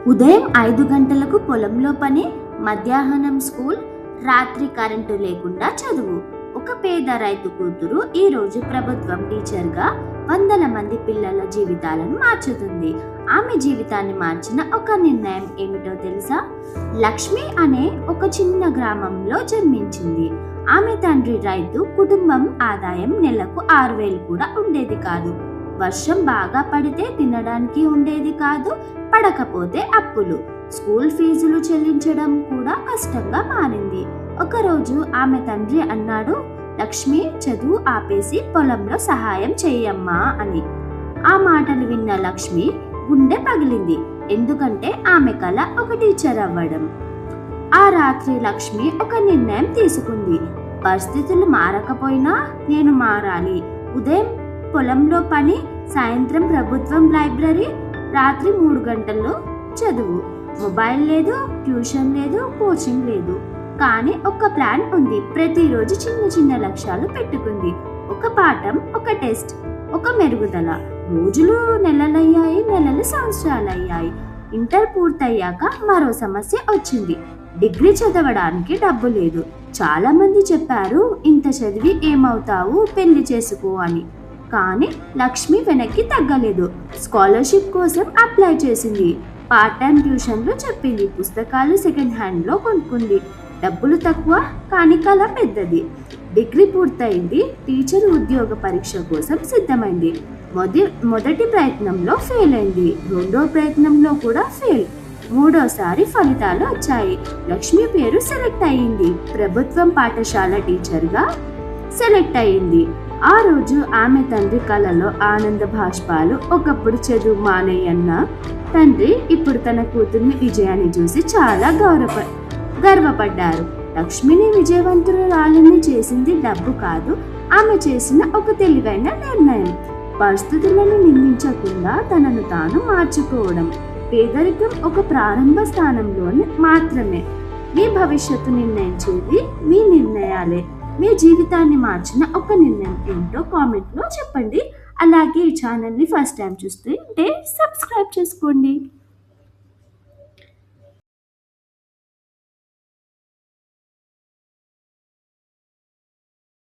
ఉదయం 5 గంటలకు పొలంలో పని, మధ్యాహ్నం స్కూల్, రాత్రి కరెంటు లేకుండా చదువు. ఒక పేద రైతు కూతురు ఈ రోజు ప్రభుత్వం టీచర్గా వందల మంది పిల్లల జీవితాలను మార్చుతుంది. ఆమె జీవితాన్ని మార్చిన ఒక నిర్ణయం ఏమిటో తెలుసా? లక్ష్మి అనే ఒక చిన్న గ్రామంలో జన్మించింది. ఆమె తండ్రి రైతు, కుటుంబం ఆదాయం నెలకు 6,000 కూడా ఉండేది కాదు. వర్షం బాగా పడితే తినడానికి ఉండేది కాదు, పడకపోతే అప్పులు, స్కూల్ ఫీజులు చెల్లించడం కూడా కష్టంగా మారింది. ఒకరోజు ఆమె తండ్రి అన్నాడు, లక్ష్మి, చదువు ఆపేసి పొలంలో సహాయం చెయ్యమ్మా అని. ఆ మాటలు విన్న లక్ష్మి గుండె పగిలింది. ఎందుకంటే ఆమె కల ఒక టీచర్ అవ్వడం. ఆ రాత్రి లక్ష్మి ఒక నిర్ణయం తీసుకుంది. పరిస్థితులు మారకపోయినా నేను మారాలి. ఉదయం పొలంలో పని, సాయంత్రం ప్రభుత్వం లైబ్రరీ, రాత్రి 3 గంటలు చదువు. మొబైల్ లేదు, ట్యూషన్ లేదు, కోచింగ్ లేదు. కానీ ఒక ప్లాన్ ఉంది. ప్రతిరోజు చిన్న చిన్న లక్ష్యాలు పెట్టుకుంది. ఒక పాఠం, ఒక టెస్ట్, ఒక మెరుగుదల. రోజులు నెలలయ్యాయి, నెలలు సంవత్సరాలయ్యాయి. ఇంటర్ పూర్తయ్యాక మరో సమస్య వచ్చింది. డిగ్రీ చదవడానికి డబ్బు లేదు. చాలా మంది చెప్పారు, ఇంత చదివి ఏమవుతావు, పెళ్లి చేసుకో అని. కానీ లక్ష్మి వెనక్కి తగ్గలేదు. స్కాలర్షిప్ కోసం అప్లై చేసింది. పార్ట్ టైం ట్యూషన్లు చెప్పింది. పుస్తకాలు సెకండ్ హ్యాండ్లో కొనుక్కుంది. డబ్బులు తక్కువ, కానీ కళ పెద్దది. డిగ్రీ పూర్తయింది. టీచర్ ఉద్యోగ పరీక్ష కోసం సిద్ధమైంది. మొదటి ప్రయత్నంలో ఫెయిల్ అయింది. రెండో ప్రయత్నంలో కూడా ఫెయిల్. మూడోసారి ఫలితాలు వచ్చాయి. లక్ష్మి పేరు సెలెక్ట్ అయ్యింది. ప్రభుత్వం పాఠశాల టీచర్గా సెలెక్ట్ అయ్యింది. ఆ రోజు ఆమె తండ్రి కళ్ళలో ఆనంద భాష్పాలు. ఒకప్పుడు చదువు మానేయన్న తండ్రి ఇప్పుడు తన కూతుర్ని విజయాన్ని చూసి చాలా గర్వపడ్డారు. లక్ష్మిని విజయవంతురాలిని చేసింది డబ్బు కాదు, ఆమె చేసిన ఒక తెలివైన నిర్ణయం. పరిస్థితులను నిందించకుండా తనను తాను మార్చుకోవడం. పేదరికం ఒక ప్రారంభ స్థానంలోనే మాత్రమే. మీ భవిష్యత్తు నిర్ణయించేది మీ నిర్ణయాలే. మీ జీవితాన్ని మార్చిన ఒక నిర్ణయం ఏంటో కామెంట్లో చెప్పండి. అలాగే ఈ ఛానల్ని ఫస్ట్ టైం చూస్తుంటే సబ్స్క్రైబ్ చేసుకోండి.